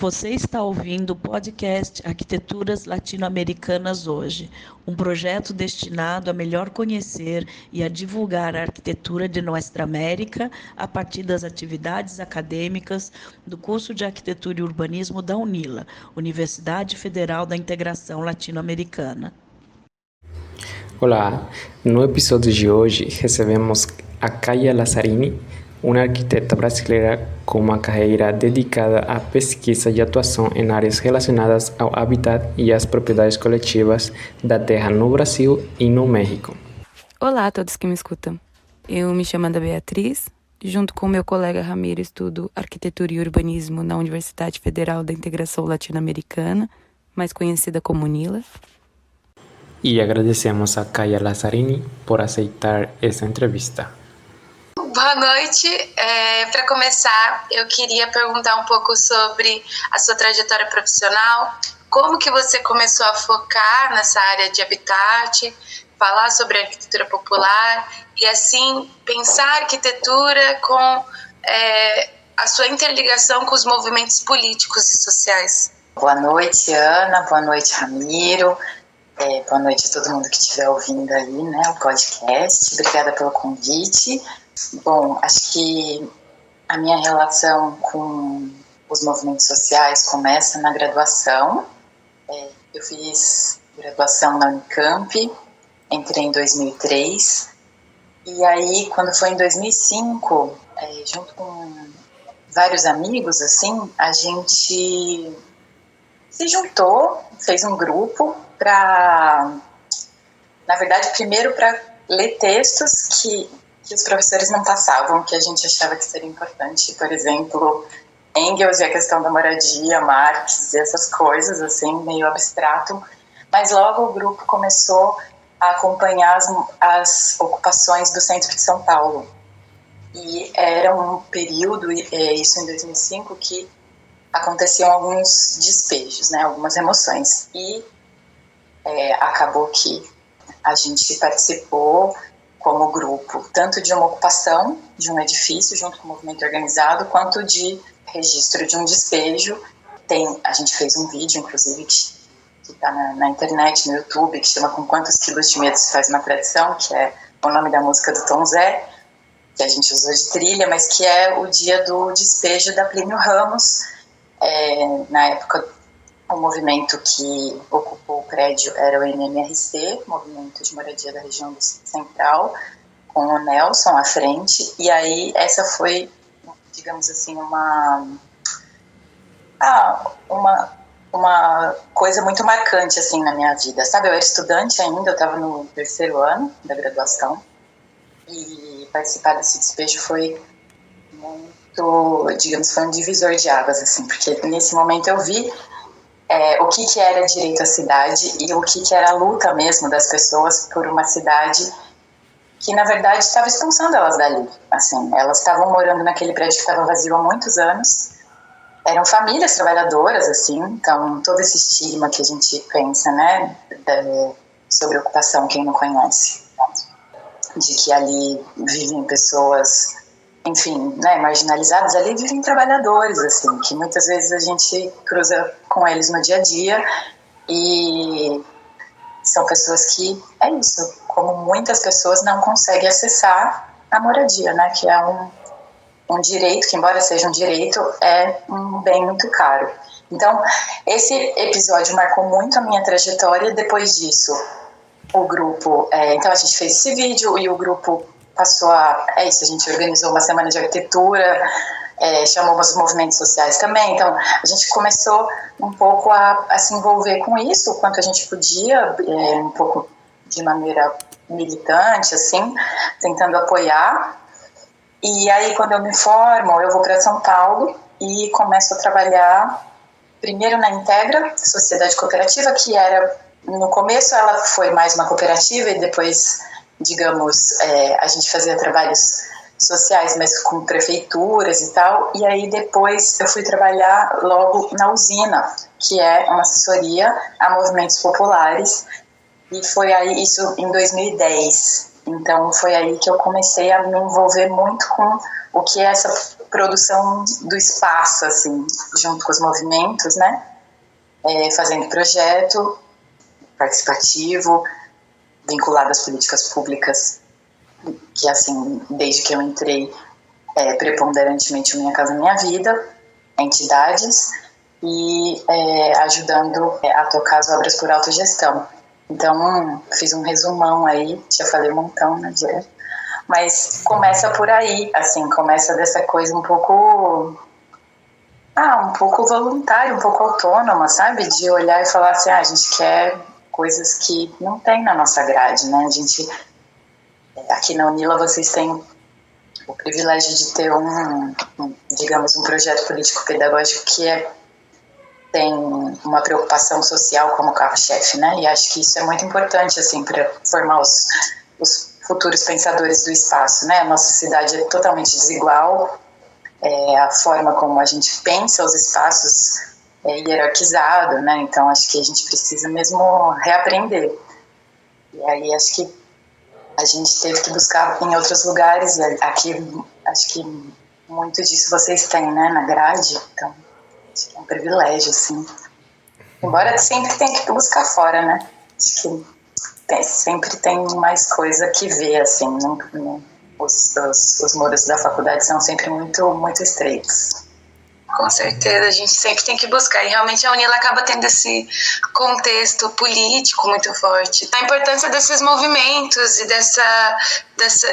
Você está ouvindo o podcast Arquiteturas Latino-Americanas Hoje, um projeto destinado a melhor conhecer e a divulgar a arquitetura de Nuestra América a partir das atividades acadêmicas do curso de Arquitetura e Urbanismo da UNILA, Universidade Federal da Integração Latino-Americana. Olá, no episódio de hoje recebemos a Kaia Lazzarini, uma arquiteta brasileira com uma carreira dedicada à pesquisa e atuação em áreas relacionadas ao habitat e às propriedades coletivas da terra no Brasil e no México. Olá a todos que me escutam. Eu me chamo Ana Beatriz, junto com meu colega Ramiro estudo Arquitetura e Urbanismo na Universidade Federal da Integração Latino-Americana, mais conhecida como UNILA. E agradecemos a Kaia Lazzarini por aceitar essa entrevista. Boa noite. Para começar, eu queria perguntar um pouco sobre a sua trajetória profissional. Como que você começou a focar nessa área de habitat, falar sobre arquitetura popular e, assim, pensar a arquitetura com a sua interligação com os movimentos políticos e sociais? Boa noite, Ana. Boa noite, Ramiro. Boa noite a todo mundo que estiver ouvindo aí, né, o podcast. Obrigada pelo convite. Bom, acho que a minha relação com os movimentos sociais começa na graduação. Eu fiz graduação na Unicamp, entrei em 2003. E aí, quando foi em 2005, junto com vários amigos, assim, a gente se juntou, fez um grupo para, na verdade, primeiro para ler textos que os professores não passavam, que a gente achava que seria importante. Por exemplo, Engels e a questão da moradia, Marx e essas coisas, assim, meio abstrato. Mas logo o grupo começou a acompanhar as ocupações do centro de São Paulo. E era um período, isso em 2005, que aconteciam alguns despejos, né, algumas remoções. E acabou que a gente participou como grupo, tanto de uma ocupação de um edifício junto com o movimento organizado, quanto de registro de um despejo. A gente fez um vídeo, inclusive, que está na internet, no YouTube, que chama Com Quantos Quilos de Medo se Faz uma Tradição, que é o nome da música do Tom Zé, que a gente usou de trilha, mas que é o dia do despejo da Plínio Ramos. Na época, o movimento que ocupou o prédio era o MMRC, Movimento de Moradia da Região do Central, com o Nelson à frente. E aí essa foi, digamos assim, uma coisa muito marcante assim na minha vida, sabe? Eu era estudante ainda, eu estava no 3º ano da graduação, e participar desse despejo foi muito, digamos, foi um divisor de águas, assim, porque nesse momento eu vi o que era direito à cidade e o que era a luta mesmo das pessoas por uma cidade que, na verdade, estava expulsando elas dali. Assim, elas estavam morando naquele prédio que estava vazio há muitos anos. Eram famílias trabalhadoras, assim, então todo esse estigma que a gente pensa, né, sobre ocupação, quem não conhece, de que ali vivem pessoas, enfim, né, marginalizados, ali vivem trabalhadores, assim, que muitas vezes a gente cruza com eles no dia a dia, e são pessoas que, isso, como muitas pessoas não conseguem acessar a moradia, né, que é um direito, que embora seja um direito, é um bem muito caro. Então, esse episódio marcou muito a minha trajetória. Depois disso, o grupo, então a gente fez esse vídeo e o grupo passou a gente organizou uma semana de arquitetura, chamou os movimentos sociais também, então a gente começou um pouco a se envolver com isso, o quanto a gente podia, um pouco de maneira militante, assim, tentando apoiar. E aí, quando eu me formo, eu vou para São Paulo e começo a trabalhar primeiro na Integra, Sociedade Cooperativa, que era, no começo ela foi mais uma cooperativa e depois, digamos, a gente fazia trabalhos sociais, mas com prefeituras e tal. E aí depois eu fui trabalhar logo na Usina, que é uma assessoria a movimentos populares, e foi aí, isso em 2010. Então foi aí que eu comecei a me envolver muito com o que é essa produção do espaço, assim, junto com os movimentos, né? Fazendo projeto participativo, vinculado às políticas públicas, que, assim, desde que eu entrei, preponderantemente Minha Casa Minha Vida, entidades, e ajudando a tocar as obras por autogestão. Então, fiz um resumão aí, já falei um montão, né, direto? Mas começa por aí, assim, começa dessa coisa um pouco voluntária, um pouco autônoma, sabe? De olhar e falar assim, a gente quer coisas que não tem na nossa grade, né? A gente, aqui na UNILA, vocês têm o privilégio de ter digamos, um projeto político-pedagógico que tem uma preocupação social como carro-chefe, né? E acho que isso é muito importante, assim, para formar os futuros pensadores do espaço, né? A nossa cidade é totalmente desigual, a forma como a gente pensa os espaços é hierarquizado, né? Então acho que a gente precisa mesmo reaprender. E aí acho que a gente teve que buscar em outros lugares, e aqui acho que muito disso vocês têm, né, na grade, então acho que é um privilégio, assim. Embora sempre tenha que buscar fora, né? Acho que sempre tem mais coisa que ver, assim, os muros da faculdade são sempre muito, muito estreitos. Com certeza, a gente sempre tem que buscar, e realmente a UNILA acaba tendo esse contexto político muito forte. A importância desses movimentos e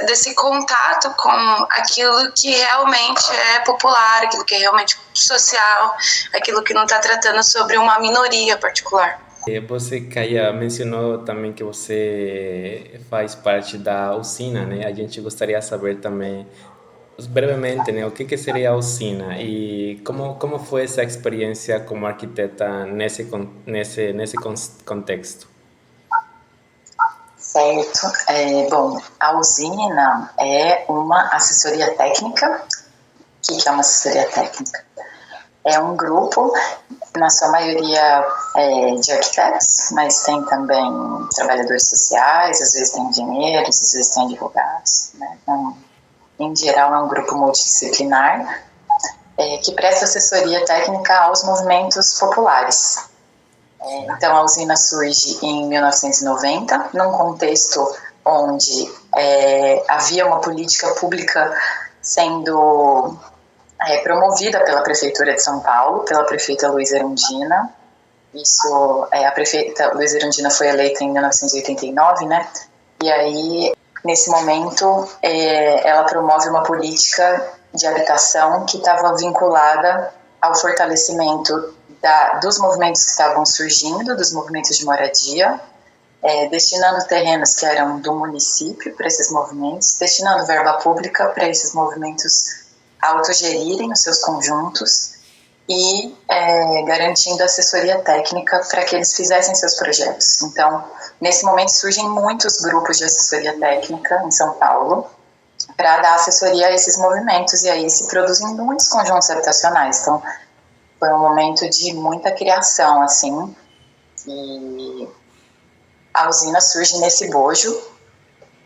desse contato com aquilo que realmente é popular, aquilo que é realmente social, aquilo que não está tratando sobre uma minoria particular. Você, Kaia, mencionou também que você faz parte da usina, né? A gente gostaria de saber também, brevemente, né, o que seria a usina e como foi essa experiência como arquiteta nesse contexto? Certo. Bom, a usina é uma assessoria técnica. O que é uma assessoria técnica? É um grupo, na sua maioria de arquitetos, mas tem também trabalhadores sociais, às vezes tem engenheiros, às vezes tem advogados, né? Então, em geral, é um grupo multidisciplinar que presta assessoria técnica aos movimentos populares. Então, a usina surge em 1990, num contexto onde havia uma política pública sendo promovida pela Prefeitura de São Paulo, pela prefeita Luísa Erundina. A prefeita Luísa Erundina foi eleita em 1989, né? E aí, nesse momento, ela promove uma política de habitação que estava vinculada ao fortalecimento dos movimentos que estavam surgindo, dos movimentos de moradia, destinando terrenos que eram do município para esses movimentos, destinando verba pública para esses movimentos autogerirem os seus conjuntos e garantindo assessoria técnica para que eles fizessem seus projetos. Então, nesse momento surgem muitos grupos de assessoria técnica em São Paulo para dar assessoria a esses movimentos, e aí se produzem muitos conjuntos habitacionais. Então, foi um momento de muita criação, assim, e a usina surge nesse bojo.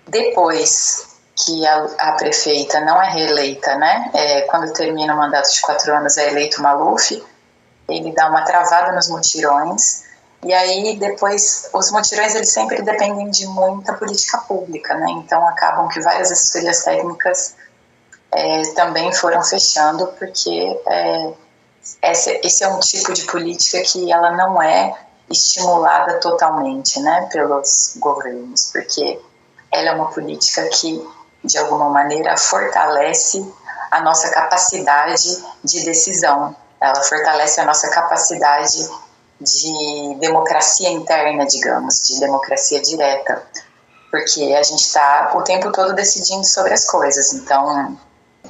Depois que a prefeita não é reeleita, né? Quando termina o mandato de 4 anos é eleito o Maluf, ele dá uma travada nos mutirões, e aí depois os mutirões eles sempre dependem de muita política pública, né? Então acabam que várias assessorias técnicas também foram fechando, porque esse é um tipo de política que ela não é estimulada totalmente, né, pelos governos, porque ela é uma política que, de alguma maneira, fortalece a nossa capacidade de decisão, ela fortalece a nossa capacidade de democracia interna, digamos, de democracia direta, porque a gente está o tempo todo decidindo sobre as coisas. Então,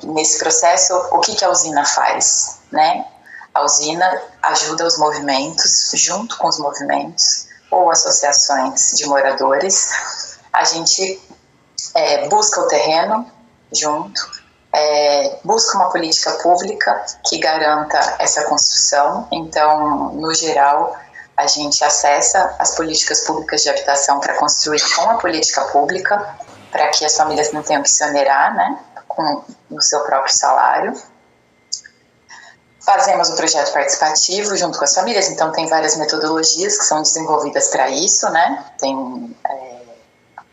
nesse processo, o que a usina faz, né? A usina ajuda os movimentos, junto com os movimentos ou associações de moradores. A gente busca o terreno junto, busca uma política pública que garanta essa construção. Então, no geral, a gente acessa as políticas públicas de habitação para construir com a política pública, para que as famílias não tenham que se onerar, né, com o seu próprio salário. Fazemos o projeto participativo junto com as famílias, então tem várias metodologias que são desenvolvidas para isso, né? Tem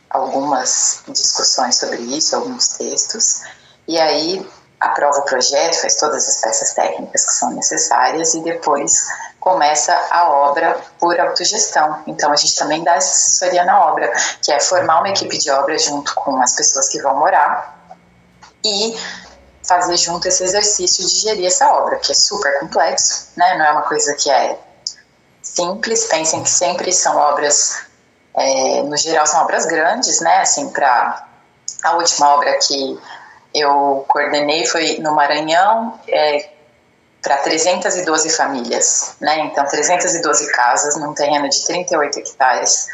algumas discussões sobre isso, alguns textos, e aí aprova o projeto, faz todas as peças técnicas que são necessárias e depois começa a obra por autogestão. Então a gente também dá essa assessoria na obra, que é formar uma equipe de obra junto com as pessoas que vão morar e fazer junto esse exercício de gerir essa obra, que é super complexo, né? Não é uma coisa que é simples. Pensem que sempre são obras, no geral são obras grandes, né? Assim, a última obra que eu coordenei foi no Maranhão, para 312 famílias, né? Então 312 casas num terreno de 38 hectares,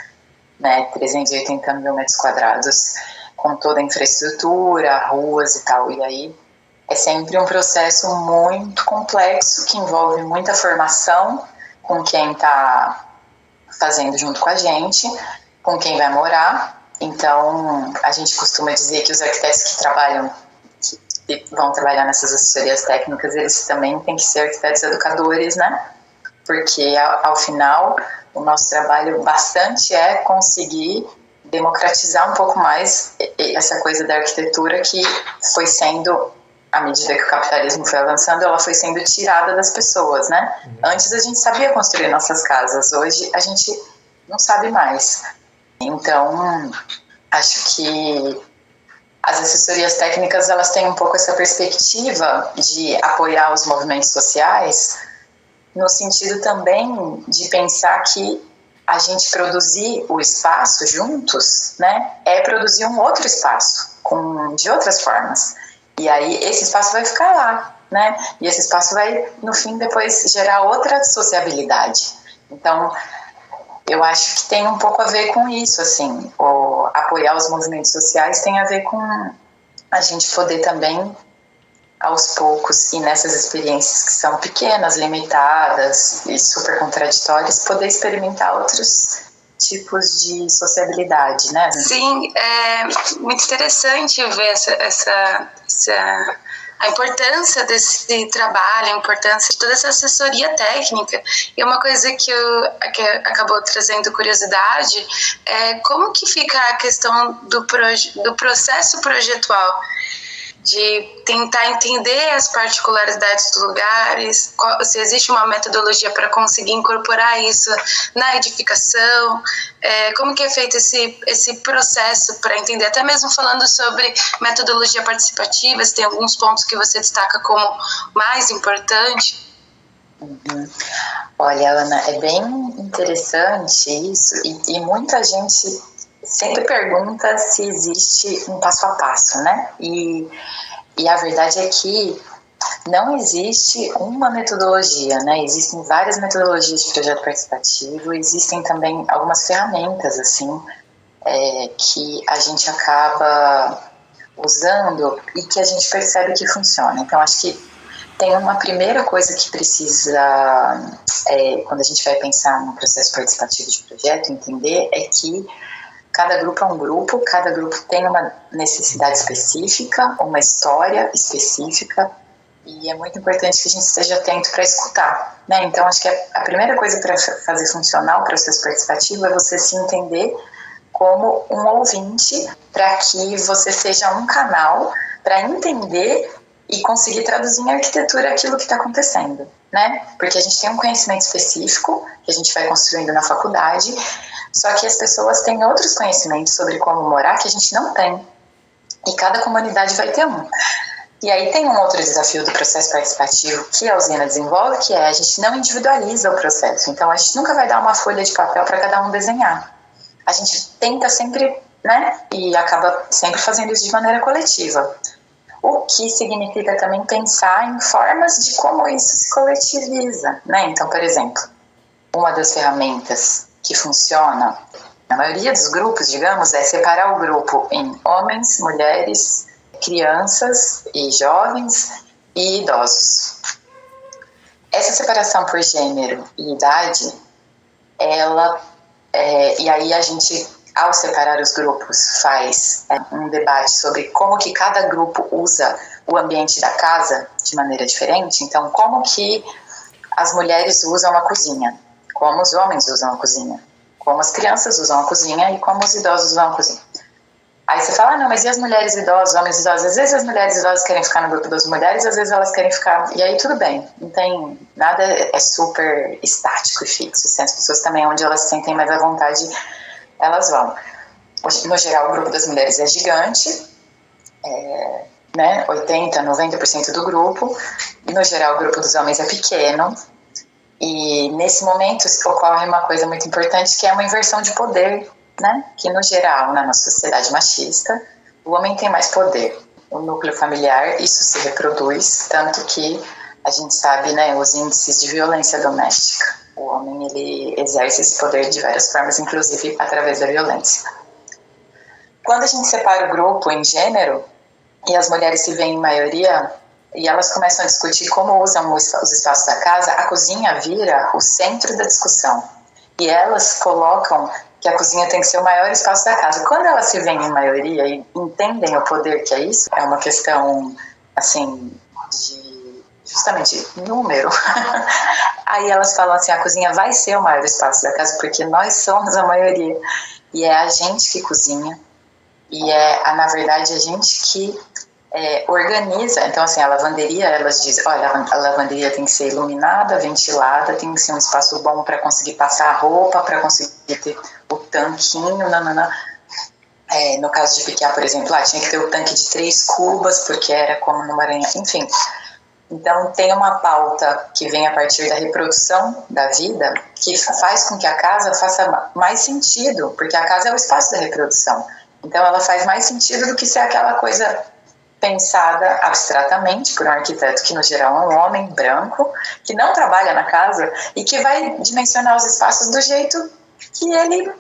né? 380 mil metros quadrados, com toda a infraestrutura, ruas e tal. E aí é sempre um processo muito complexo que envolve muita formação com quem está fazendo junto com a gente, com quem vai morar. Então, a gente costuma dizer que os arquitetos que vão trabalhar nessas assessorias técnicas, eles também têm que ser arquitetos educadores, né? Porque, ao final, o nosso trabalho bastante é conseguir democratizar um pouco mais essa coisa da arquitetura que foi sendo, à medida que o capitalismo foi avançando, ela foi sendo tirada das pessoas, né? Antes a gente sabia construir nossas casas, hoje a gente não sabe mais. Então, acho que as assessorias técnicas, elas têm um pouco essa perspectiva de apoiar os movimentos sociais, no sentido também de pensar que a gente produzir o espaço juntos, né, é produzir um outro espaço, de outras formas. E aí esse espaço vai ficar lá, né? E esse espaço vai, no fim, depois gerar outra sociabilidade. Então, eu acho que tem um pouco a ver com isso, assim. Apoiar os movimentos sociais tem a ver com a gente poder também, aos poucos, e nessas experiências que são pequenas, limitadas e super contraditórias, poder experimentar outros tipos de sociabilidade, né? Sim, é muito interessante ver a importância desse trabalho, a importância de toda essa assessoria técnica. E uma coisa que acabou trazendo curiosidade é como que fica a questão do processo projetual, de tentar entender as particularidades dos lugares, se existe uma metodologia para conseguir incorporar isso na edificação, como que é feito esse processo para entender, até mesmo falando sobre metodologia participativa, se tem alguns pontos que você destaca como mais importante. Uhum. Olha, Ana, é bem interessante isso, e muita gente sempre pergunta se existe um passo a passo, né? E a verdade é que não existe uma metodologia, né? Existem várias metodologias de projeto participativo, existem também algumas ferramentas, assim, que a gente acaba usando e que a gente percebe que funciona. Então, acho que tem uma primeira coisa que precisa, quando a gente vai pensar no processo participativo de projeto, entender é que cada grupo é um grupo, cada grupo tem uma necessidade específica, uma história específica, e é muito importante que a gente esteja atento para escutar, né? Então, acho que a primeira coisa para fazer funcionar o processo participativo é você se entender como um ouvinte, para que você seja um canal para entender e conseguir traduzir em arquitetura aquilo que está acontecendo, né? Porque a gente tem um conhecimento específico que a gente vai construindo na faculdade, só que as pessoas têm outros conhecimentos sobre como morar que a gente não tem. E cada comunidade vai ter um. E aí tem um outro desafio do processo participativo que a usina desenvolve, que é a gente não individualiza o processo. Então a gente nunca vai dar uma folha de papel para cada um desenhar. A gente tenta sempre, né? E acaba sempre fazendo isso de maneira coletiva. O que significa também pensar em formas de como isso se coletiviza, né? Então, por exemplo, uma das ferramentas que funciona na maioria dos grupos, digamos, é separar o grupo em homens, mulheres, crianças e jovens e idosos. Essa separação por gênero e idade, e aí a gente ao separar os grupos, faz um debate sobre como que cada grupo usa o ambiente da casa de maneira diferente. Então, como que as mulheres usam a cozinha, como os homens usam a cozinha, como as crianças usam a cozinha e como os idosos usam a cozinha. Aí você fala, não, mas e as mulheres idosas, homens idosos? Às vezes as mulheres idosas querem ficar no grupo das mulheres, às vezes elas querem ficar... E aí tudo bem, não tem... Nada é super estático e fixo. Assim, as pessoas também, onde elas se sentem mais à vontade, elas vão. No geral, o grupo das mulheres é gigante, né, 80%, 90% do grupo. No geral, o grupo dos homens é pequeno. E nesse momento ocorre uma coisa muito importante, que é uma inversão de poder, né? Que no geral, na nossa sociedade machista, o homem tem mais poder. O núcleo familiar, isso se reproduz, tanto que a gente sabe, né, os índices de violência doméstica. O homem, ele exerce esse poder de várias formas, inclusive através da violência. Quando a gente separa o grupo em gênero, e as mulheres se veem em maioria, e elas começam a discutir como usam os espaços da casa, a cozinha vira o centro da discussão. E elas colocam que a cozinha tem que ser o maior espaço da casa. Quando elas se veem em maioria e entendem o poder que é isso, é uma questão, assim, de justamente número. Aí elas falam assim, a cozinha vai ser o maior espaço da casa porque nós somos a maioria. E é a gente que cozinha. E na verdade, a gente que organiza. Então, assim, a lavanderia, elas dizem, olha, a lavanderia tem que ser iluminada, ventilada, tem que ser um espaço bom para conseguir passar a roupa, para conseguir ter o tanquinho, no caso de piquear, por exemplo, tinha que ter o tanque de 3 cubas, porque era como no Maranhão, enfim. Então, tem uma pauta que vem a partir da reprodução da vida, que faz com que a casa faça mais sentido, porque a casa é o espaço da reprodução. Então, ela faz mais sentido do que ser aquela coisa pensada abstratamente por um arquiteto que, no geral, é um homem branco, que não trabalha na casa e que vai dimensionar os espaços do jeito que ele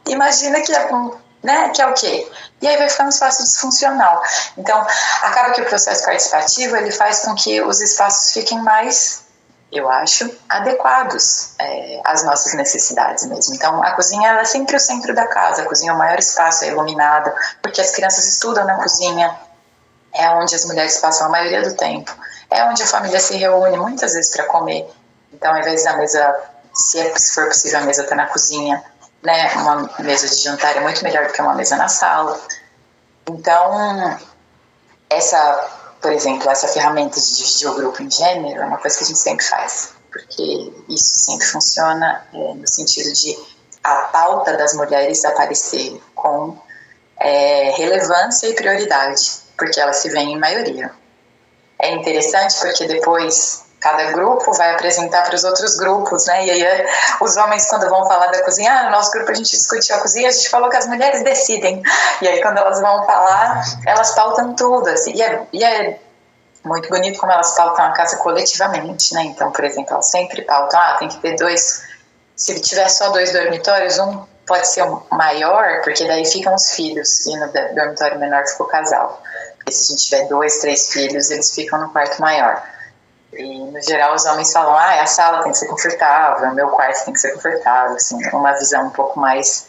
imagina que é, né, que é o quê? E aí vai ficar um espaço disfuncional. Então, acaba que o processo participativo, ele faz com que os espaços fiquem mais, eu acho, adequados às nossas necessidades mesmo. Então, a cozinha, ela é sempre o centro da casa, a cozinha é o maior espaço, é iluminado, porque as crianças estudam na cozinha, é onde as mulheres passam a maioria do tempo, é onde a família se reúne muitas vezes para comer. Então, ao invés da mesa, se for possível, a mesa está na cozinha, né? Uma mesa de jantar é muito melhor do que uma mesa na sala. Então, por exemplo, essa ferramenta de dividir o grupo em gênero é uma coisa que a gente sempre faz, porque isso sempre funciona no sentido de a pauta das mulheres aparecer com relevância e prioridade, porque elas se veem em maioria. É interessante porque depois cada grupo vai apresentar para os outros grupos, né? E aí os homens, quando vão falar da cozinha, no nosso grupo a gente discutiu a cozinha, a gente falou que as mulheres decidem. E aí quando elas vão falar, elas pautam tudo, assim. E é muito bonito como elas pautam a casa coletivamente, né? Então, por exemplo, elas sempre pautam, tem que ter 2, se tiver só 2 dormitórios, um pode ser o maior, porque daí ficam os filhos, e no dormitório menor fica o casal. Porque se a gente tiver 2, 3 filhos, eles ficam no quarto maior. E, no geral, os homens falam, a sala tem que ser confortável, meu quarto tem que ser confortável, assim, uma visão um pouco mais...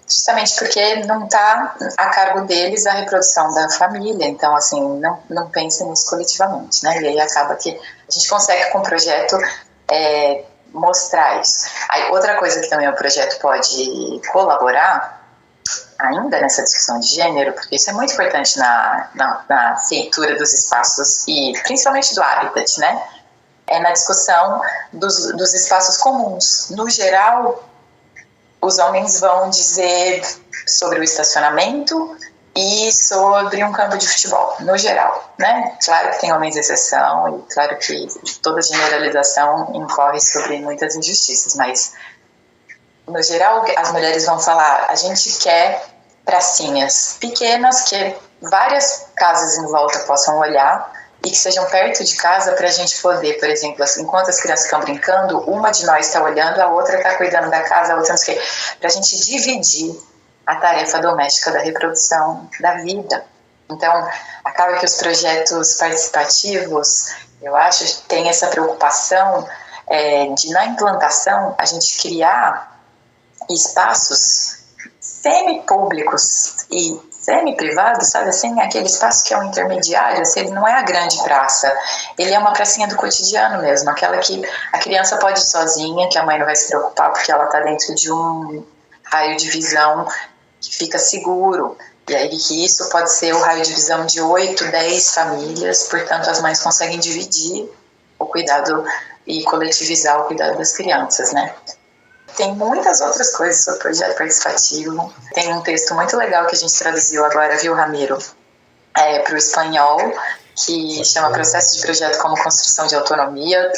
justamente porque não está a cargo deles a reprodução da família, então, assim, não pensa nisso coletivamente, né? E aí acaba que a gente consegue, com o projeto, mostrar isso. Aí, outra coisa que também o projeto pode colaborar, ainda nessa discussão de gênero, porque isso é muito importante na feitura dos espaços e principalmente do habitat, né? É na discussão dos espaços comuns. No geral, os homens vão dizer sobre o estacionamento e sobre um campo de futebol, no geral, né? Claro que tem homens de exceção e claro que toda generalização incorre sobre muitas injustiças, mas no geral as mulheres vão falar, a gente quer pracinhas pequenas que várias casas em volta possam olhar e que sejam perto de casa para a gente poder, por exemplo, assim, enquanto as crianças estão brincando, uma de nós está olhando, a outra está cuidando da casa, a outra não sei o quê, para a gente dividir a tarefa doméstica da reprodução da vida. Então, acaba que os projetos participativos, eu acho, têm essa preocupação de, na implantação, a gente criar espaços semi-públicos e semi-privados, sabe assim, aquele espaço que é um intermediário, assim, ele não é a grande praça, ele é uma pracinha do cotidiano mesmo, aquela que a criança pode ir sozinha, que a mãe não vai se preocupar porque ela está dentro de um raio de visão que fica seguro, e aí que isso pode ser o raio de visão de 8, 10 famílias, portanto as mães conseguem dividir o cuidado e coletivizar o cuidado das crianças, né? Tem muitas outras coisas sobre o projeto participativo. Tem um texto muito legal que a gente traduziu agora, viu, Ramiro? Para o espanhol, que chama Processo de Projeto como Construção de Autonomia.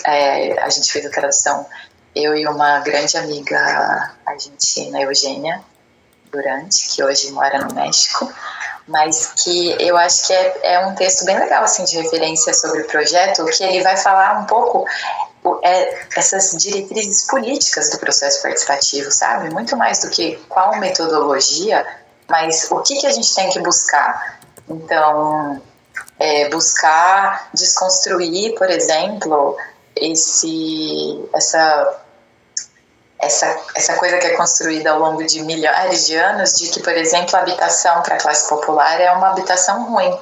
A gente fez a tradução, eu e uma grande amiga argentina, Eugênia Durante, que hoje mora no México, mas que eu acho que é um texto bem legal, assim, de referência sobre o projeto, que ele vai falar um pouco essas diretrizes políticas do processo participativo, sabe? Muito mais do que qual metodologia, mas o que a gente tem que buscar. Então, buscar desconstruir, por exemplo, essa coisa que é construída ao longo de milhares de anos, de que, por exemplo, a habitação para a classe popular é uma habitação ruim.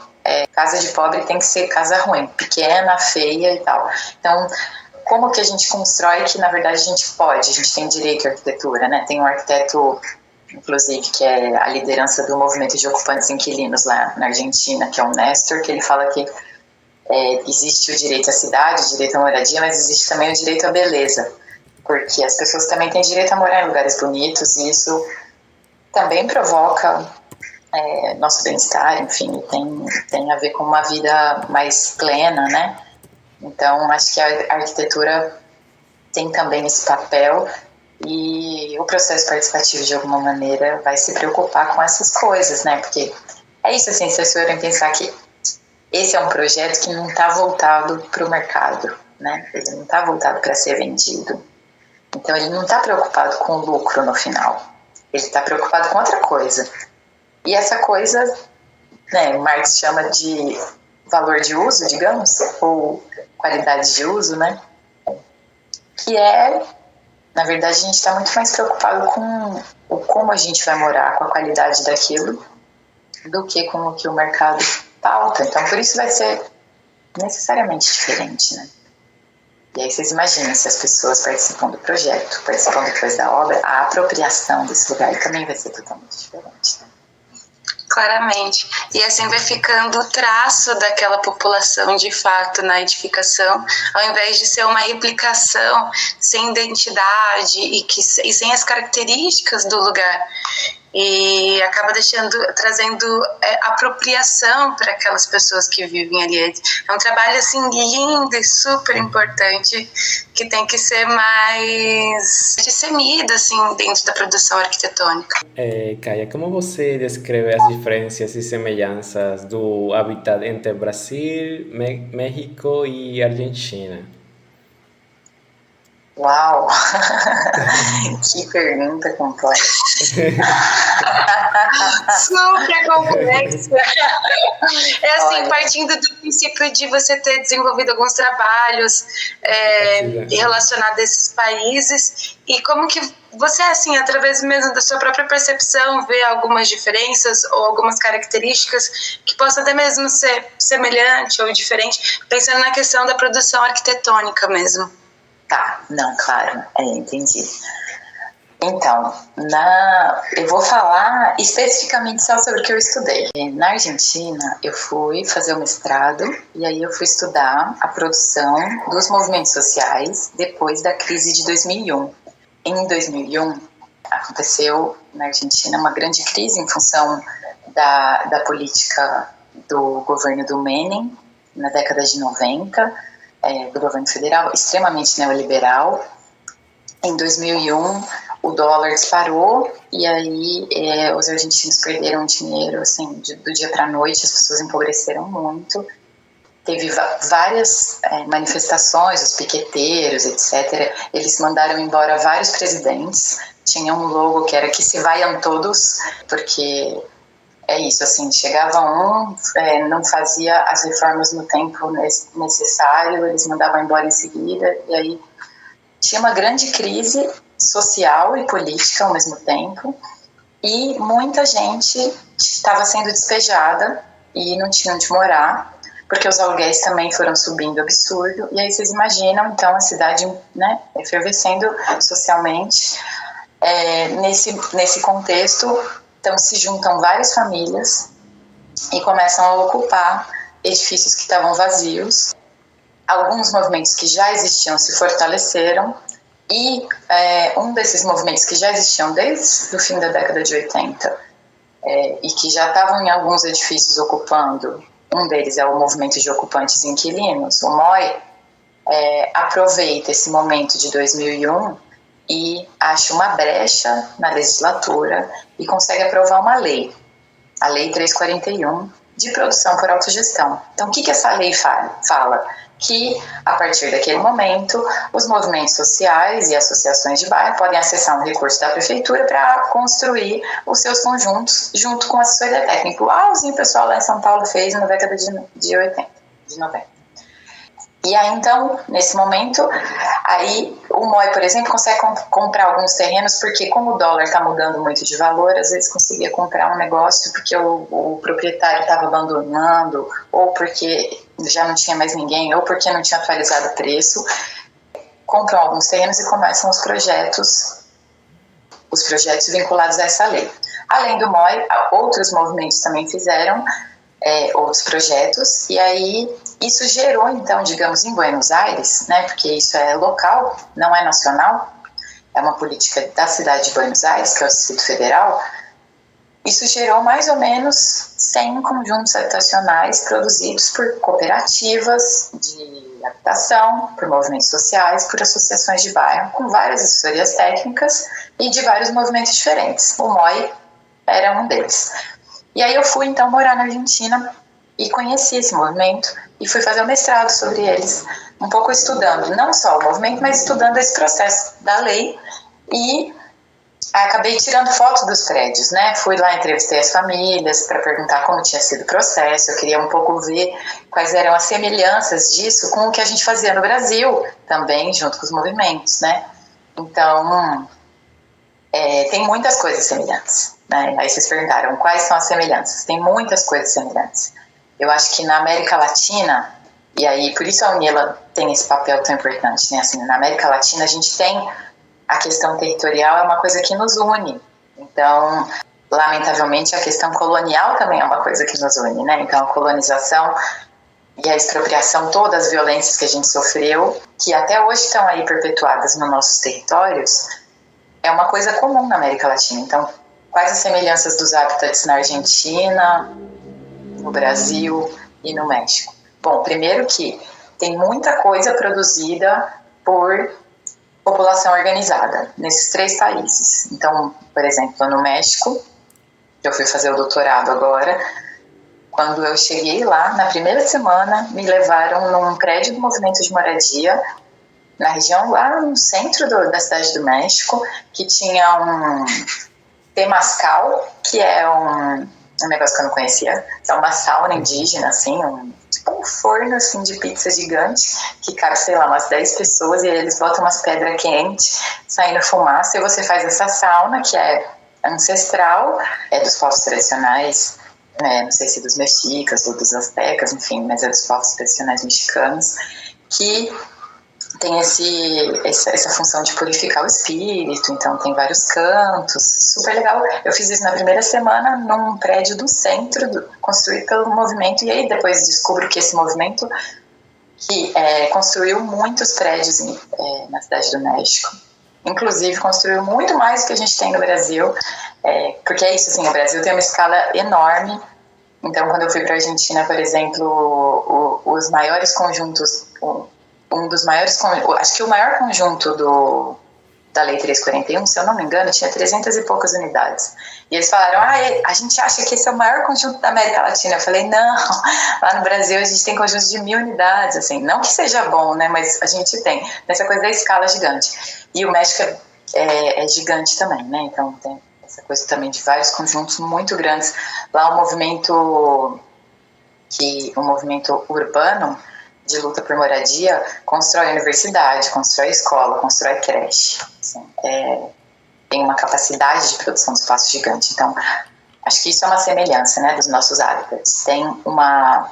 Casa de pobre tem que ser casa ruim, pequena, feia e tal. Então, como que a gente constrói que, na verdade, a gente tem direito à arquitetura, né? Tem um arquiteto, inclusive, que é a liderança do movimento de ocupantes inquilinos lá na Argentina, que é o Néstor, que ele fala que existe o direito à cidade, o direito à moradia, mas existe também o direito à beleza, porque as pessoas também têm direito a morar em lugares bonitos, e isso também provoca nosso bem-estar, enfim, tem a ver com uma vida mais plena, né? Então, acho que a arquitetura tem também esse papel, e o processo participativo, de alguma maneira, vai se preocupar com essas coisas, né? Porque é isso, assim, se vocês forem pensar que esse é um projeto que não está voltado para o mercado, né? Ele não está voltado para ser vendido. Então, ele não está preocupado com o lucro no final. Ele está preocupado com outra coisa. E essa coisa, né, Marx chama de valor de uso, digamos, ou qualidade de uso, né? Que na verdade, a gente está muito mais preocupado com como a gente vai morar, com a qualidade daquilo, do que com o que o mercado pauta. Então, por isso vai ser necessariamente diferente, né? E aí vocês imaginam, se as pessoas participam do projeto, participam depois da obra, a apropriação desse lugar também vai ser totalmente diferente, né? Claramente. E assim vai ficando o traço daquela população de fato na edificação, ao invés de ser uma replicação sem identidade e sem as características do lugar. E acaba trazendo apropriação para aquelas pessoas que vivem ali. É um trabalho assim lindo e super importante, que tem que ser mais dissemido assim dentro da produção arquitetônica. Kaia, como você descreve as diferenças e semelhanças do habitat entre Brasil, México e Argentina? Uau! Que pergunta complexa. Super complexa. Assim, partindo do princípio de você ter desenvolvido alguns trabalhos relacionados a esses países, e como que você, assim, através mesmo da sua própria percepção, vê algumas diferenças ou algumas características que possam até mesmo ser semelhante ou diferente, pensando na questão da produção arquitetônica mesmo. Tá, não, claro, entendi. Então, eu vou falar especificamente só sobre o que eu estudei. Na Argentina, eu fui fazer o mestrado, e aí eu fui estudar a produção dos movimentos sociais depois da crise de 2001. Em 2001, aconteceu na Argentina uma grande crise em função da política do governo do Menem, na década de 90, do governo federal, extremamente neoliberal. Em 2001, o dólar disparou, e aí os argentinos perderam dinheiro, assim, do dia para a noite, as pessoas empobreceram muito. Teve várias manifestações, os piqueteiros, etc. Eles mandaram embora vários presidentes. Tinha um logo que era "que se vaiam todos", porque é isso, assim, chegava não fazia as reformas no tempo necessário, eles mandavam embora em seguida, e aí tinha uma grande crise social e política ao mesmo tempo, e muita gente estava sendo despejada e não tinha onde morar, porque os aluguéis também foram subindo absurdo. E aí vocês imaginam, então, a cidade, né, efervescendo socialmente. Nesse contexto, então, se juntam várias famílias e começam a ocupar edifícios que estavam vazios. Alguns movimentos que já existiam se fortaleceram, e um desses movimentos que já existiam desde o fim da década de 80 e que já estavam em alguns edifícios ocupando, um deles é o movimento de ocupantes inquilinos, o MOI, aproveita esse momento de 2001 e acha uma brecha na legislatura e consegue aprovar uma lei, a Lei 341, de produção por autogestão. Então, o que essa lei fala? Que, a partir daquele momento, os movimentos sociais e associações de bairro podem acessar um recurso da prefeitura para construir os seus conjuntos junto com assessoria técnica, igualzinho o pessoal lá em São Paulo fez na década de 80, de 90. E aí, então, nesse momento, aí o MOI, por exemplo, consegue comprar alguns terrenos, porque como o dólar está mudando muito de valor, às vezes conseguia comprar um negócio porque o proprietário estava abandonando, ou porque já não tinha mais ninguém, ou porque não tinha atualizado o preço. Compram alguns terrenos e começam os projetos vinculados a essa lei. Além do MOI, outros movimentos também fizeram outros projetos, e aí isso gerou, então, digamos, em Buenos Aires, né, porque isso é local, não é nacional, é uma política da cidade de Buenos Aires, que é o Distrito Federal. Isso gerou mais ou menos 100 conjuntos habitacionais produzidos por cooperativas de habitação, por movimentos sociais, por associações de bairro, com várias assessorias técnicas e de vários movimentos diferentes. O MOI era um deles. E aí eu fui, então, morar na Argentina e conheci esse movimento e fui fazer um mestrado sobre eles, um pouco estudando, não só o movimento, mas estudando esse processo da lei, e acabei tirando fotos dos prédios, né? Fui lá, entrevistei as famílias para perguntar como tinha sido o processo, eu queria um pouco ver quais eram as semelhanças disso com o que a gente fazia no Brasil também, junto com os movimentos, né? Então, tem muitas coisas semelhantes, né? Aí vocês perguntaram quais são as semelhanças. Tem muitas coisas semelhantes. Eu acho que na América Latina, e aí por isso a Unila tem esse papel tão importante, né? Assim, na América Latina a gente tem a questão territorial, é uma coisa que nos une. Então, lamentavelmente, a questão colonial também é uma coisa que nos une, né? Então, a colonização e a expropriação, todas as violências que a gente sofreu, que até hoje estão aí perpetuadas nos nossos territórios, é uma coisa comum na América Latina. Então, quais as semelhanças dos habitats na Argentina, no Brasil e no México? Bom, primeiro que tem muita coisa produzida por população organizada nesses 3 países. Então, por exemplo, no México, eu fui fazer o doutorado agora, quando eu cheguei lá, na primeira semana, me levaram num prédio do movimento de moradia, na região lá no centro da cidade do México, que tinha um temazcal, que é um negócio que eu não conhecia, é uma sauna indígena, assim, tipo um forno assim, de pizza gigante, que cabe, sei lá, umas 10 pessoas, e eles botam umas pedras quentes, saindo fumaça, e você faz essa sauna, que é ancestral, é dos povos tradicionais, não sei se dos mexicas ou dos aztecas, enfim, mas é dos povos tradicionais mexicanos, que tem essa função de purificar o espírito. Então tem vários cantos, super legal. Eu fiz isso na primeira semana num prédio do centro, construído pelo movimento, e aí depois descubro que esse movimento que construiu muitos prédios na cidade do México, inclusive construiu muito mais do que a gente tem no Brasil, porque é isso, assim, o Brasil tem uma escala enorme. Então, quando eu fui para a Argentina, por exemplo, os maiores conjuntos, acho que o maior conjunto da Lei 341, se eu não me engano, tinha 300 e poucas unidades. E eles falaram, a gente acha que esse é o maior conjunto da América Latina. Eu falei, não, lá no Brasil a gente tem conjuntos de 1000 unidades, assim, não que seja bom, né, mas a gente tem, nessa coisa da escala gigante. E o México é gigante também, né, então tem essa coisa também de vários conjuntos muito grandes. Lá o movimento urbano de luta por moradia constrói universidade, constrói escola, constrói creche. Assim, tem uma capacidade de produção de espaço gigante. Então, acho que isso é uma semelhança, né, dos nossos hábitats. Tem uma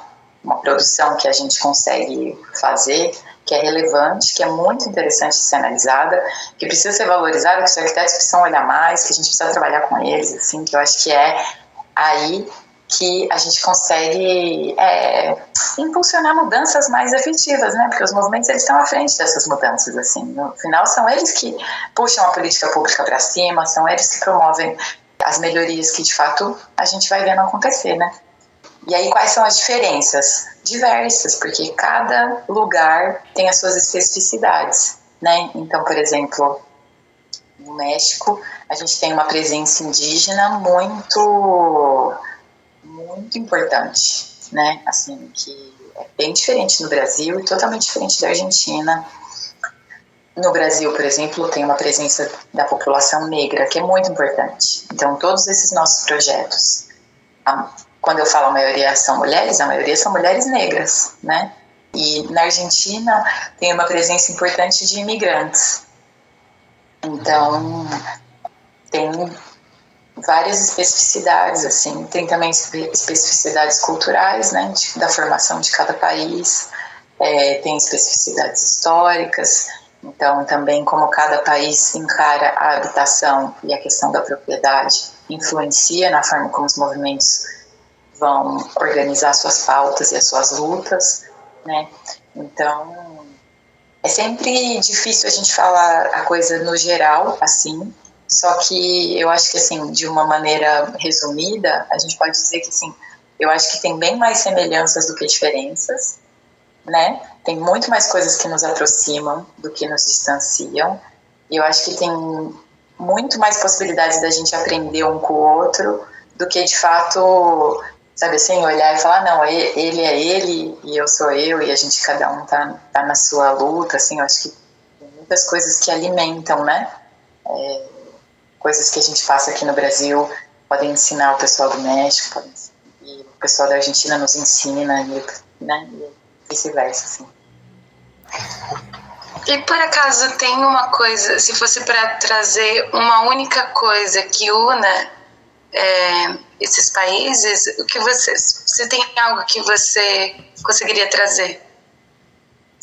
produção que a gente consegue fazer, que é relevante, que é muito interessante de ser analisada, que precisa ser valorizada, que os arquitetos precisam olhar mais, que a gente precisa trabalhar com eles, assim, que eu acho que é aí que a gente consegue impulsionar mudanças mais efetivas, né? Porque os movimentos, eles estão à frente dessas mudanças, assim. No final, são eles que puxam a política pública para cima, são eles que promovem as melhorias que, de fato, a gente vai vendo acontecer, né? E aí, quais são as diferenças? Diversas, porque cada lugar tem as suas especificidades, né? Então, por exemplo, no México, a gente tem uma presença indígena muito importante, né? Assim, que é bem diferente no Brasil e totalmente diferente da Argentina. No Brasil, por exemplo, tem uma presença da população negra, que é muito importante. Então, todos esses nossos projetos, quando eu falo a maioria são mulheres negras, né? E na Argentina tem uma presença importante de imigrantes. Então, tem várias especificidades, assim, tem também especificidades culturais, né, da formação de cada país, tem especificidades históricas, então também como cada país encara a habitação e a questão da propriedade influencia na forma como os movimentos vão organizar suas pautas e as suas lutas, né, então é sempre difícil a gente falar a coisa no geral, assim. Só que eu acho que, assim, de uma maneira resumida, a gente pode dizer que, assim, eu acho que tem bem mais semelhanças do que diferenças, né? Tem muito mais coisas que nos aproximam do que nos distanciam. E eu acho que tem muito mais possibilidades da gente aprender um com o outro do que, de fato, sabe assim, olhar e falar, não, ele é ele e eu sou eu e a gente, cada um tá na sua luta, assim. Eu acho que tem muitas coisas que alimentam, né? Coisas que a gente passa aqui no Brasil podem ensinar o pessoal do México, e o pessoal da Argentina nos ensina, né? E vice-versa, assim. E por acaso tem uma coisa, se fosse para trazer uma única coisa que una esses países, o que se tem algo que você conseguiria trazer?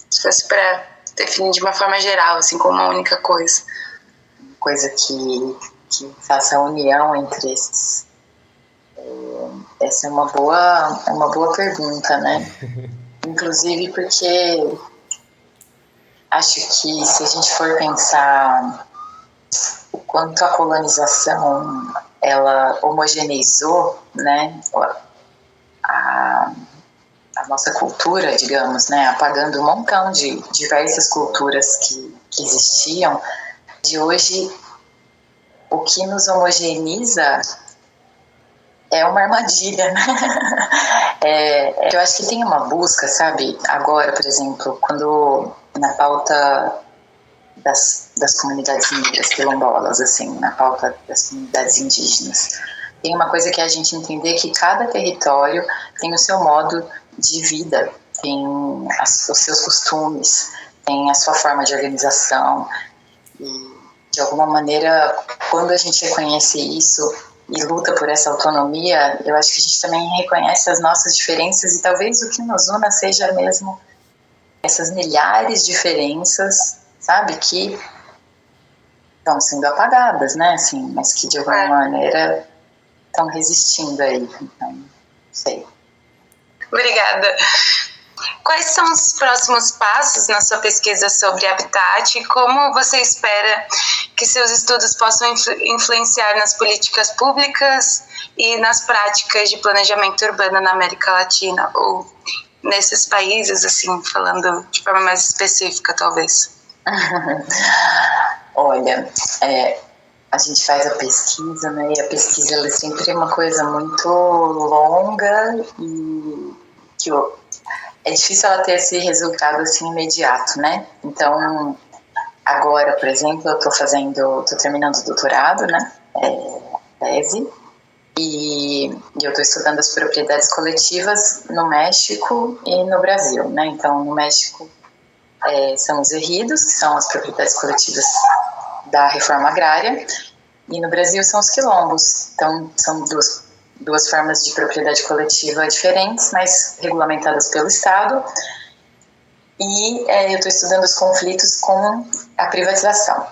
Se fosse para definir de uma forma geral, assim, como uma única coisa. Coisa que faça a união entre esses. Essa é uma boa pergunta, né? Inclusive porque acho que se a gente for pensar o quanto a colonização ela homogeneizou, né, a nossa cultura, digamos, né, apagando um montão de diversas culturas que existiam, de hoje o que nos homogeneiza é uma armadilha, né? Eu acho que tem uma busca, sabe? Agora, por exemplo, quando na pauta das comunidades negras quilombolas, assim, na pauta das comunidades indígenas, tem uma coisa que é a gente entender que cada território tem o seu modo de vida, tem os seus costumes, tem a sua forma de organização e, de alguma maneira, quando a gente reconhece isso e luta por essa autonomia, eu acho que a gente também reconhece as nossas diferenças e talvez o que nos una seja mesmo essas milhares de diferenças, sabe, que estão sendo apagadas, né, assim, mas que de alguma maneira estão resistindo aí, então, não sei. Obrigada. Quais são os próximos passos na sua pesquisa sobre habitat e como você espera que seus estudos possam influenciar nas políticas públicas e nas práticas de planejamento urbano na América Latina ou nesses países, assim, falando de forma mais específica, talvez? Olha, a gente faz a pesquisa, né, e a pesquisa ela sempre é uma coisa muito longa e que é difícil ela ter esse resultado assim imediato, né? Então, agora, por exemplo, eu tô terminando o doutorado, né? Tese, e eu estou estudando as propriedades coletivas no México e no Brasil, né? Então, no México são os ejidos, que são as propriedades coletivas da reforma agrária, E no Brasil são os quilombos. Então, são duas formas de propriedade coletiva diferentes, mas regulamentadas pelo Estado. E eu estou estudando os conflitos com a privatização.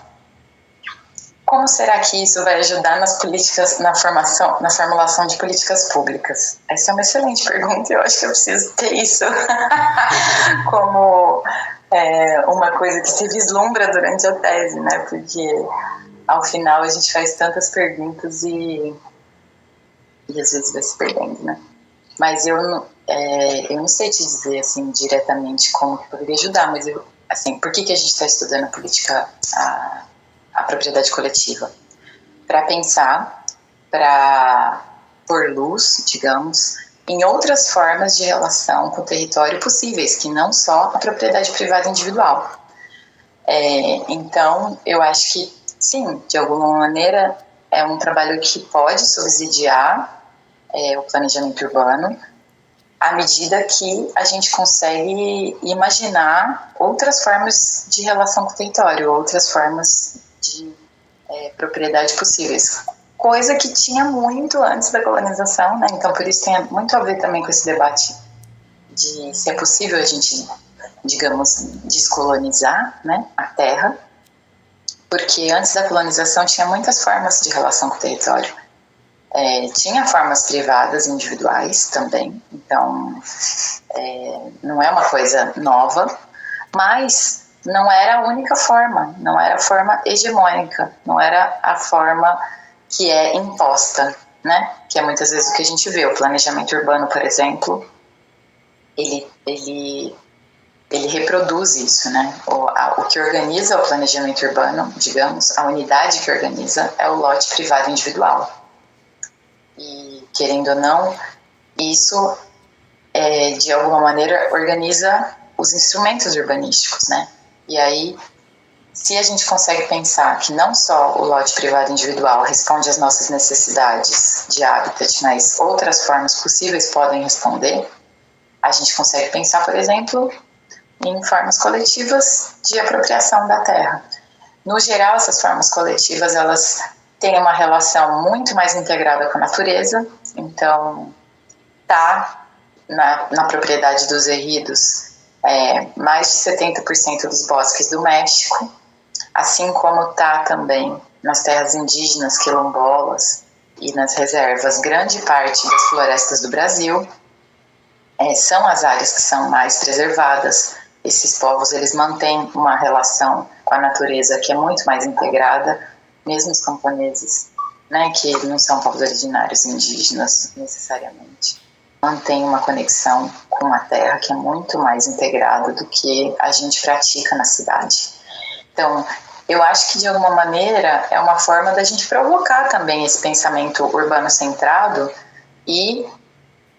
Como será que isso vai ajudar nas políticas, na formulação de políticas públicas? Essa é uma excelente pergunta, eu acho que eu preciso ter isso como uma coisa que se vislumbra durante a tese, né? Porque ao final a gente faz tantas perguntas e às vezes vai se perdendo, né? Mas eu não sei te dizer assim diretamente como que poderia ajudar, mas assim, por que a gente está estudando a propriedade coletiva? Para pensar, para pôr luz, digamos, em outras formas de relação com o território possíveis, que não só a propriedade privada individual. Então, eu acho que, sim, de alguma maneira, é um trabalho que pode subsidiar o planejamento urbano, à medida que a gente consegue imaginar outras formas de relação com o território, outras formas de propriedade possíveis. Coisa que tinha muito antes da colonização, né? Então, por isso tem muito a ver também com esse debate de se é possível a gente, digamos, descolonizar, né, a terra, porque antes da colonização tinha muitas formas de relação com o território. Tinha formas privadas individuais também, então não é uma coisa nova, mas não era a única forma, não era a forma hegemônica, não era a forma que é imposta, né? Que é muitas vezes o que a gente vê. O planejamento urbano, por exemplo, ele reproduz isso, né? O que organiza o planejamento urbano, digamos, a unidade que organiza é o lote privado individual. E, querendo ou não, isso, de alguma maneira, organiza os instrumentos urbanísticos, né? E aí, se a gente consegue pensar que não só o lote privado individual responde às nossas necessidades de habitat, mas outras formas possíveis podem responder, a gente consegue pensar, por exemplo, em formas coletivas de apropriação da terra. No geral, essas formas coletivas, elas têm uma relação muito mais integrada com a natureza, então tá na propriedade dos ejidos mais de 70% dos bosques do México, assim como está também nas terras indígenas quilombolas e nas reservas grande parte das florestas do Brasil. São as áreas que são mais preservadas. Esses povos, eles mantêm uma relação com a natureza que é muito mais integrada, mesmo os camponeses, né, que não são povos originários indígenas necessariamente, mantêm uma conexão com a terra que é muito mais integrada do que a gente pratica na cidade. Então, eu acho que de alguma maneira é uma forma da gente provocar também esse pensamento urbano centrado e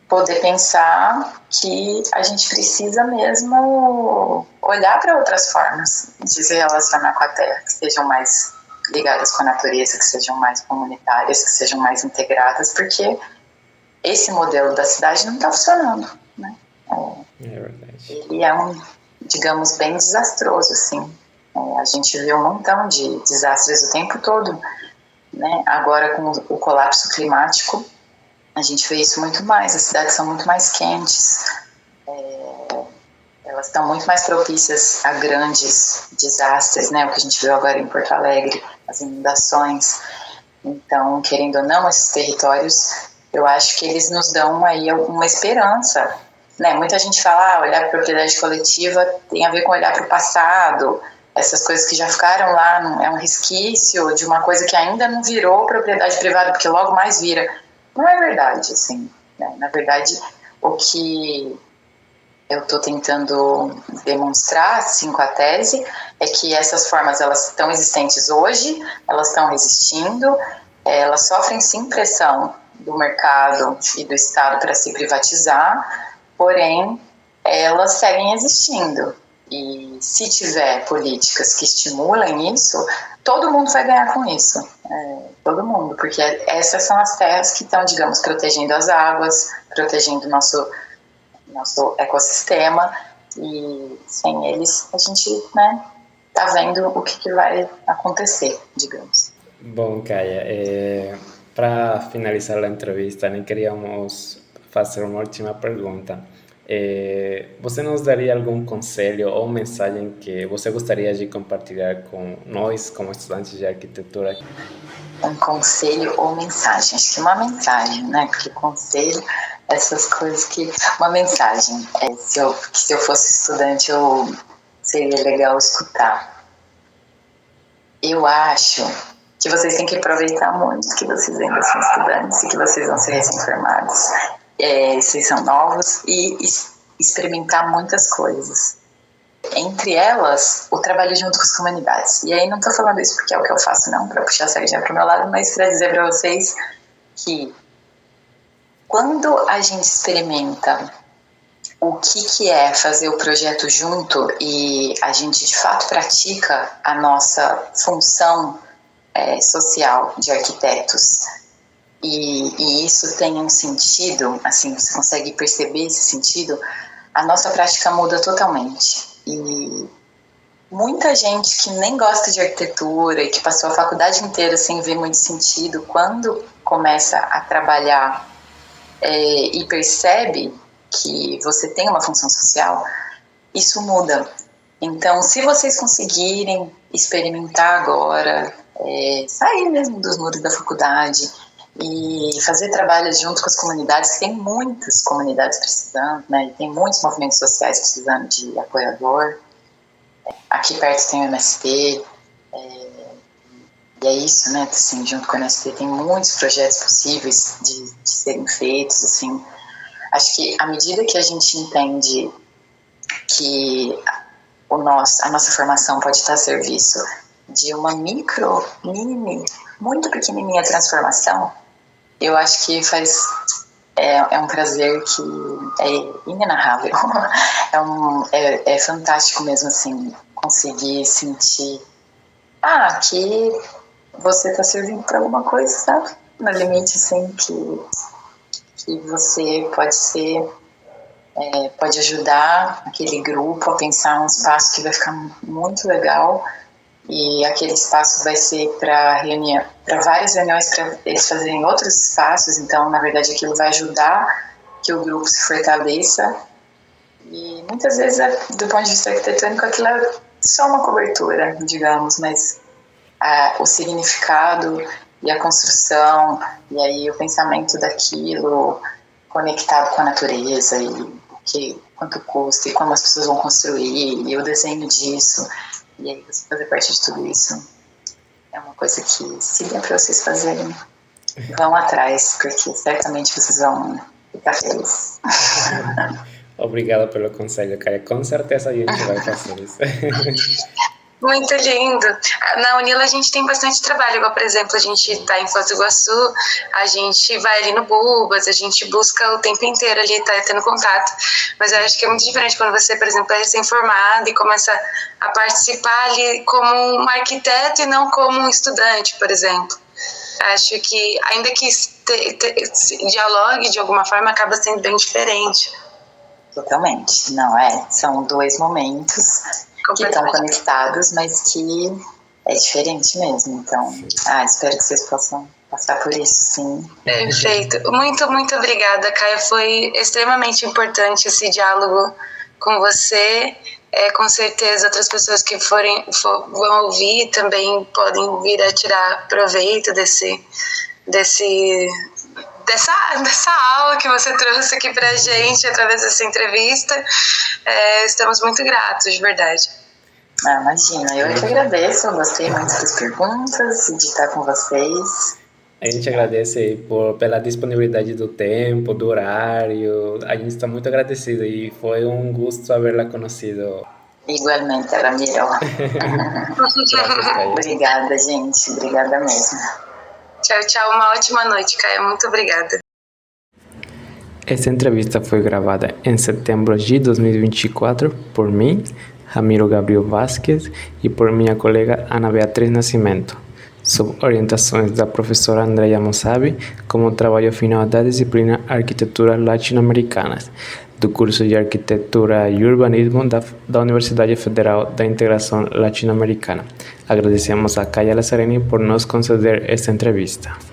poder pensar que a gente precisa mesmo olhar para outras formas de se relacionar com a terra, que sejam mais ligadas com a natureza, que sejam mais comunitárias, que sejam mais integradas, porque esse modelo da cidade não está funcionando, né? Ele é digamos, bem desastroso, assim. A gente vê um montão de desastres o tempo todo, né? Agora, com o colapso climático, a gente vê isso muito mais. As cidades são muito mais quentes, elas estão muito mais propícias a grandes desastres, né? O que a gente viu agora em Porto Alegre, as inundações. Então, querendo ou não, esses territórios, eu acho que eles nos dão aí uma esperança, né? Muita gente fala, olhar para a propriedade coletiva tem a ver com olhar para o passado, essas coisas que já ficaram lá, é um resquício de uma coisa que ainda não virou propriedade privada, porque logo mais vira. Não é verdade, assim, né? Na verdade, o que eu estou tentando demonstrar, assim, com a tese, é que essas formas, elas estão existentes hoje, elas estão resistindo, elas sofrem, sim, pressão do mercado e do Estado para se privatizar, porém, elas seguem existindo. E se tiver políticas que estimulem isso, todo mundo vai ganhar com isso. Todo mundo, porque essas são as terras que estão, digamos, protegendo as águas, protegendo o nosso ecossistema, e sem eles a gente, né, tá vendo o que vai acontecer, digamos. Bom, Caia, para finalizar a entrevista, né, queríamos fazer uma última pergunta. Você nos daria algum conselho ou mensagem que você gostaria de compartilhar com nós, como estudantes de arquitetura? Um conselho ou mensagem? Acho que uma mensagem, né? Porque conselho, essas coisas que... Uma mensagem. Se eu fosse estudante, seria legal escutar. Eu acho que vocês têm que aproveitar muito que vocês ainda são estudantes e que vocês vão ser recém-formados. Vocês são novos e experimentar muitas coisas. Entre elas, o trabalho junto com as comunidades. E aí não estou falando isso porque é o que eu faço, não, para puxar a sardinha para o meu lado, mas para dizer para vocês que quando a gente experimenta o que é fazer o projeto junto e a gente de fato pratica a nossa função social de arquitetos e isso tem um sentido, assim, você consegue perceber esse sentido, a nossa prática muda totalmente. E muita gente que nem gosta de arquitetura e que passou a faculdade inteira sem ver muito sentido, quando começa a trabalhar e percebe que você tem uma função social, isso muda. Então, se vocês conseguirem experimentar agora, sair mesmo dos muros da faculdade e fazer trabalhos junto com as comunidades, tem muitas comunidades precisando, né? E tem muitos movimentos sociais precisando de apoiador. Aqui perto tem o MST, e é isso, né? Assim, junto com o MST tem muitos projetos possíveis de serem feitos, assim. Acho que à medida que a gente entende que a nossa formação pode estar a serviço de uma mini, muito pequenininha transformação, eu acho que é um prazer que é inenarrável. É fantástico mesmo, assim, conseguir sentir que você está servindo para alguma coisa, sabe? No limite, assim, que você pode ajudar aquele grupo a pensar um espaço que vai ficar muito legal. E aquele espaço vai ser para várias reuniões, para eles fazerem outros espaços. Então, na verdade, aquilo vai ajudar que o grupo se fortaleça. E muitas vezes, do ponto de vista arquitetônico, aquilo é só uma cobertura, digamos, mas o significado e a construção, e aí o pensamento daquilo conectado com a natureza, e quanto custa, e como as pessoas vão construir, e o desenho disso. E aí você fazer parte de tudo isso é uma coisa que, se der para vocês fazerem, vão atrás, porque certamente vocês vão ficar felizes. Obrigado pelo conselho, Caia. Com certeza a gente vai fazer isso. Muito lindo. Na Unila a gente tem bastante trabalho, igual, por exemplo, a gente está em Foz do Iguaçu, a gente vai ali no Bulbas, a gente busca o tempo inteiro ali, tá tendo contato, mas eu acho que é muito diferente quando você, por exemplo, é recém-formado e começa a participar ali como um arquiteto e não como um estudante, por exemplo. Acho que, ainda que dialogue de alguma forma, acaba sendo bem diferente. Totalmente, são dois momentos que estão conectados, mas que é diferente mesmo. Então, espero que vocês possam passar por isso, sim. Perfeito. Muito, muito obrigada, Caia. Foi extremamente importante esse diálogo com você. Com certeza outras pessoas que vão ouvir também podem vir a tirar proveito dessa aula que você trouxe aqui pra gente através dessa entrevista. Estamos muito gratos, de verdade. Imagina, eu que agradeço, eu gostei muito das perguntas, de estar com vocês. A gente agradece pela disponibilidade do tempo, do horário, a gente está muito agradecido e foi um gosto haberla conhecido. Igualmente, Ramiro. Obrigada, gente, obrigada mesmo. Tchau, tchau. Uma ótima noite, Caia. Muito obrigada. Esta entrevista foi gravada em setembro de 2024 por mim, Ramiro Gabriel Vázquez, e por minha colega Ana Beatriz Nascimento. sob orientações da professora Andrea Mossavi, como trabalho final da disciplina Arquiteturas Latino-Americanas, do curso de Arquitetura e Urbanismo da Universidade Federal da Integração Latino-Americana. Agradecemos a Kaya Lazzarini por nos conceder esta entrevista.